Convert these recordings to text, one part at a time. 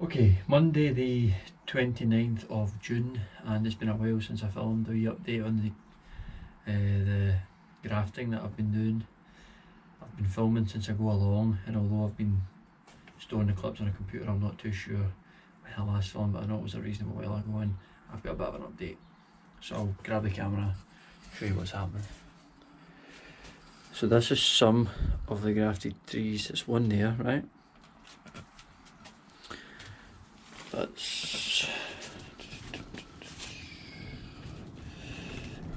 Okay, Monday the 29th of June, and it's been a while since I filmed a wee update on the grafting that I've been doing. I've been filming since I go along, and although I've been storing the clips on a computer, I'm not too sure when I last filmed, but I know it was a reasonable while ago, and I've got a bit of an update. So I'll grab the camera, show you what's happening. So this is some of the grafted trees. It's one there, right? That's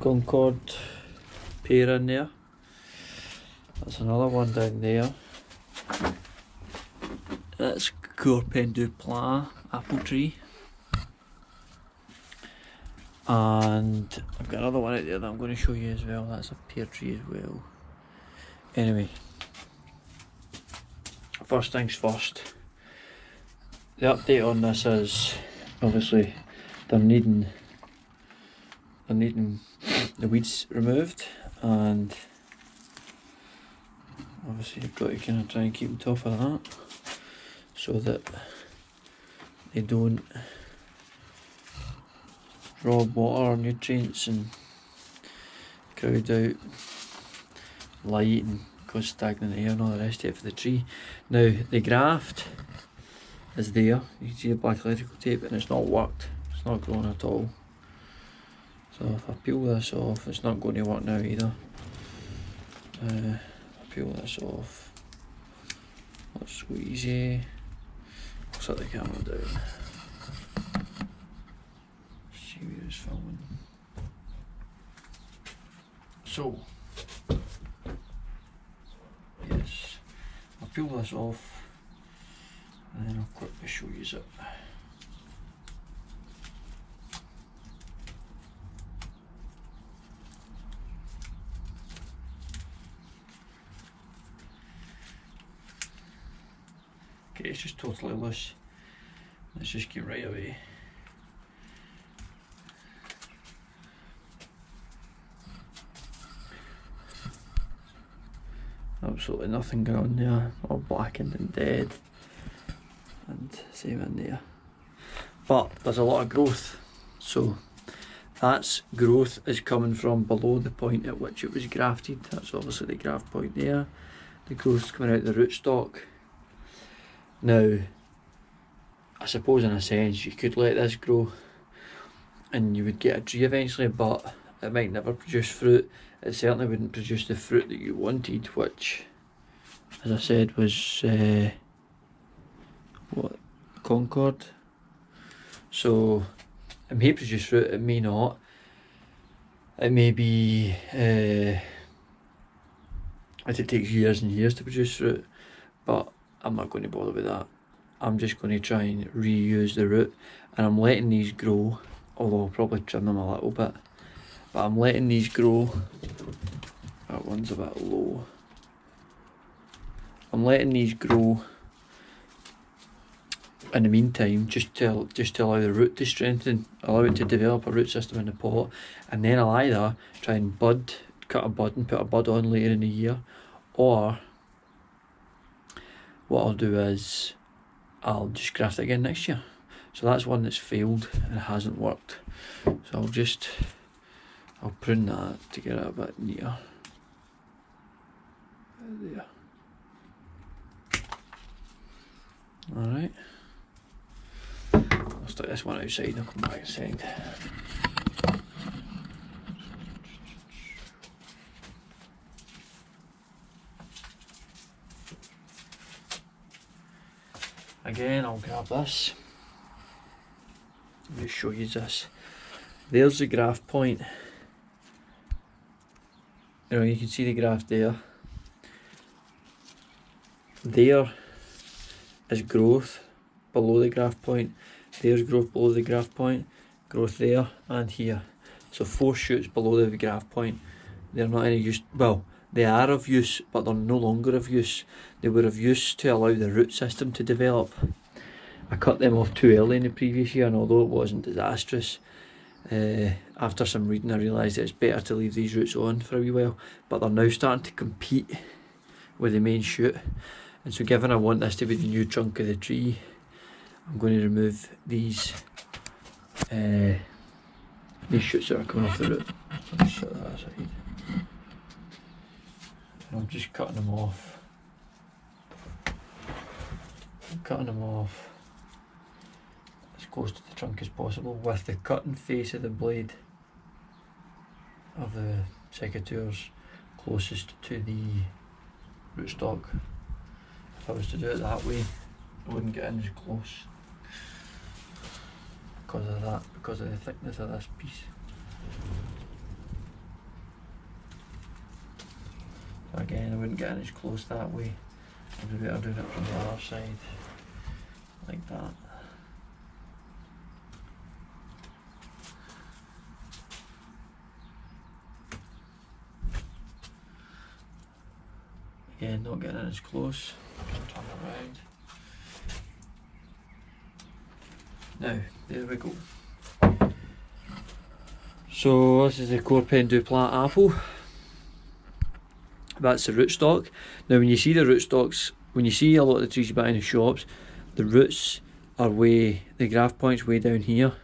Concord pear in there. That's another one down there. That's Corpen du Plat apple tree. And I've got another one out there that I'm going to show you as well. That's a pear tree as well. Anyway, first things first. The update on this is obviously they're needing the weeds removed, and obviously you've got to kind of try and keep on top of that so that they don't rob water, nutrients, and crowd out light and cause stagnant air and all the rest of it for the tree. Now the graft is there, you can see the black electrical tape, and it's not worked, it's not growing at all. So if I peel this off, it's not going to work now either. I peel this off, that's so easy. I'll set the camera down, see where it's filming. So, yes, I'll peel this off and then I'll quickly show you it. Okay, it's just totally loose. Let's just get right away. Absolutely nothing going on there, all blackened and dead. And same in there. But there's a lot of growth. So that's growth is coming from below the point at which it was grafted. That's obviously the graft point there. The growth's coming out the rootstock. Now, I suppose in a sense you could let this grow and you would get a tree eventually, but it might never produce fruit. It certainly wouldn't produce the fruit that you wanted, which, as I said, was what, Concord. So it may produce fruit, it may not. It may be it takes years and years to produce fruit, but I'm not going to bother with that. I'm just going to try and reuse the root, and I'm letting these grow, although I'll probably trim them a little bit, but I'm letting these grow. That one's a bit low. I'm letting these grow in the meantime, just to allow the root to strengthen, allow it to develop a root system in the pot, and then I'll either try and cut a bud and put a bud on later in the year, or what I'll do is I'll just graft it again next year. So that's one that's failed and hasn't worked. So I'll prune that to get it a bit neater. There. Alright. I'll stick this one outside and I'll come back inside. Again, I'll grab this. Let me show you this. There's the graft point. You can see the graft there. There is growth below the graft point. There's growth below the graft point. Growth there and here. So 4 shoots below the graft point. They're not any use. Well, they are of use, but they're no longer of use. They were of use to allow the root system to develop. I cut them off too early in the previous year, and although it wasn't disastrous, after some reading I realised that it's better to leave these roots on for a wee while, but they're now starting to compete with the main shoot. And so given I want this to be the new trunk of the tree, I'm going to remove these shoots that are coming off the root. I'll just set that aside. And I'm just cutting them off. I'm cutting them off as close to the trunk as possible with the cutting face of the blade of the secateurs closest to the rootstock. If I was to do it that way, I wouldn't get in as close because of that, because of the thickness of this piece. So again, I wouldn't get in as close that way. I'd be better doing it from the other side, like that. Again, not getting in as close. Turn around. Now, there we go. So this is the Corpen du Plat apple. That's the rootstock. Now when you see the rootstocks, when you see a lot of the trees you buy in the shops, the roots are way, the graft point's way down here,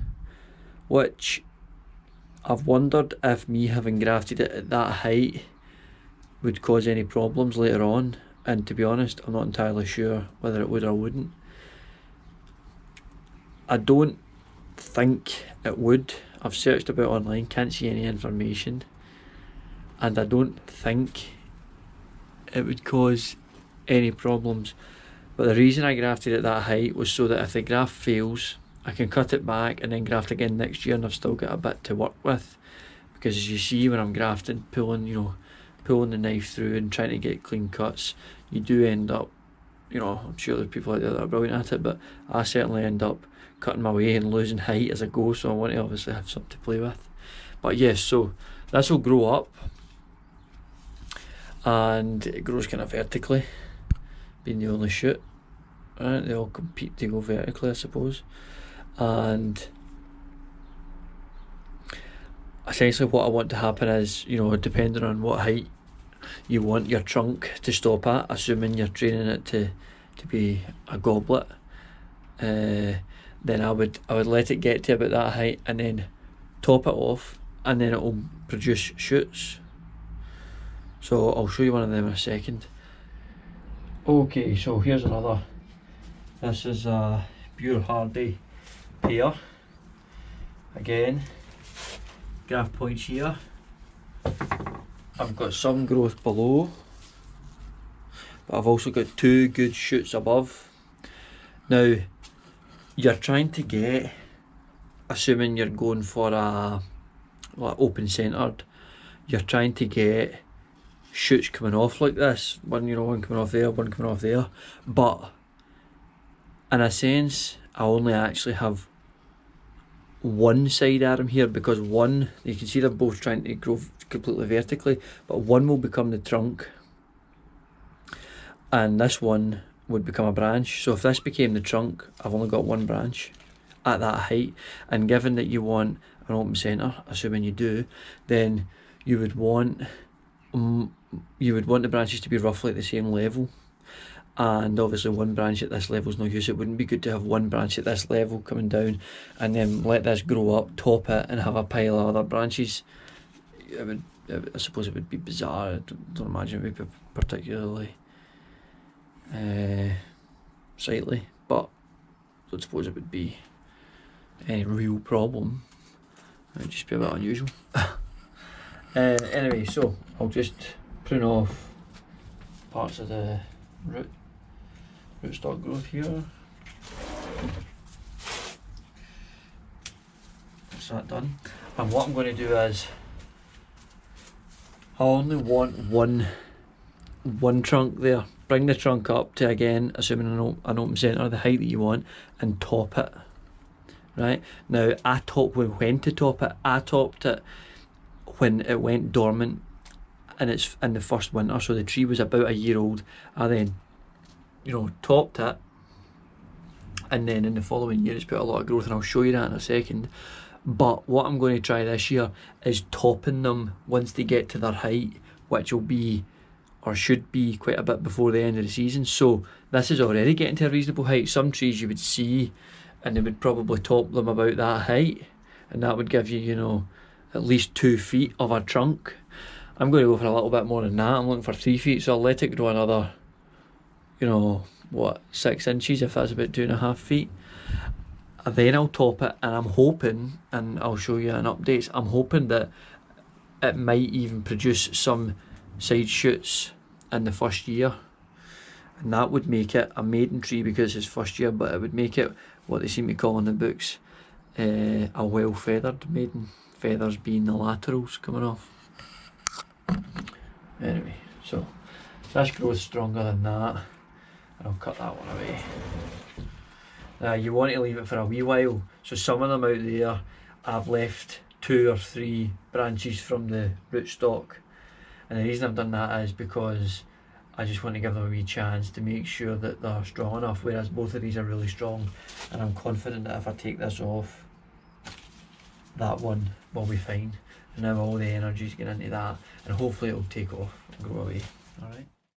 which I've wondered if me having grafted it at that height would cause any problems later on, and to be honest, I'm not entirely sure whether it would or wouldn't. I don't think it would. I've searched about online, can't see any information, and I don't think it would cause any problems. But the reason I grafted at that height was so that if the graft fails, I can cut it back and then graft again next year, and I've still got a bit to work with. Because as you see when I'm grafting, pulling the knife through and trying to get clean cuts, you do end up, I'm sure there's people out there that are brilliant at it, but I certainly end up cutting my way and losing height as I go, so I want to obviously have something to play with. But yes, so this will grow up, and it grows kind of vertically, being the only shoot. Right, they all compete to go vertically, I suppose. And essentially what I want to happen is, depending on what height you want your trunk to stop at, assuming you're training it to be a goblet, then I would let it get to about that height and then top it off, and then it will produce shoots. So I'll show you one of them in a second. Okay, so here's another. This is a pure hardy pear. Again, graft points here. I've got some growth below, but I've also got two good shoots above. Now, you're trying to get, assuming you're going for a open centered, you're trying to get shoots coming off like this. One coming off there, one coming off there. But in a sense, I only actually have one side arm here, because one, you can see they're both trying to grow completely vertically, but one will become the trunk and this one would become a branch. So if this became the trunk, I've only got one branch at that height, and given that you want an open centre, assuming you do, then you would want the branches to be roughly at the same level. And obviously one branch at this level is no use. It wouldn't be good to have one branch at this level coming down and then let this grow up, top it, and have a pile of other branches. I suppose it would be bizarre. I don't imagine it would be particularly sightly, but I don't suppose it would be any real problem. It would just be a bit unusual. Anyway, so I'll just prune off parts of the rootstock growth here. That's that done. And what I'm going to do is, I only want one trunk there. Bring the trunk up to, again, assuming an open centre, the height that you want, and top it. Right? Now, when to top it, I topped it when it went dormant and it's in the first winter, so the tree was about a year old. I then topped it, and then in the following year it's put a lot of growth, and I'll show you that in a second. But what I'm going to try this year is topping them once they get to their height, which will be or should be quite a bit before the end of the season. So this is already getting to a reasonable height. Some trees you would see and they would probably top them about that height, and that would give you, you know, at least 2 feet of a trunk. I'm going to go for a little bit more than that. I'm looking for 3 feet, so I'll let it grow another, you know, what, 6 inches, if that's about 2.5 feet. And then I'll top it, and I'm hoping, and I'll show you in updates, I'm hoping that it might even produce some side shoots in the first year, and that would make it a maiden tree because it's first year, but it would make it what they seem to call in the books a well feathered maiden, feathers being the laterals coming off. Anyway, so this grows stronger than that, and I'll cut that one away. You want to leave it for a wee while, so some of them out there I've left 2 or 3 branches from the rootstock, and the reason I've done that is because I just want to give them a wee chance to make sure that they're strong enough, whereas both of these are really strong, and I'm confident that if I take this off, that one will be fine. And now all the energy's going into that, and hopefully it'll take off and grow away. Alright.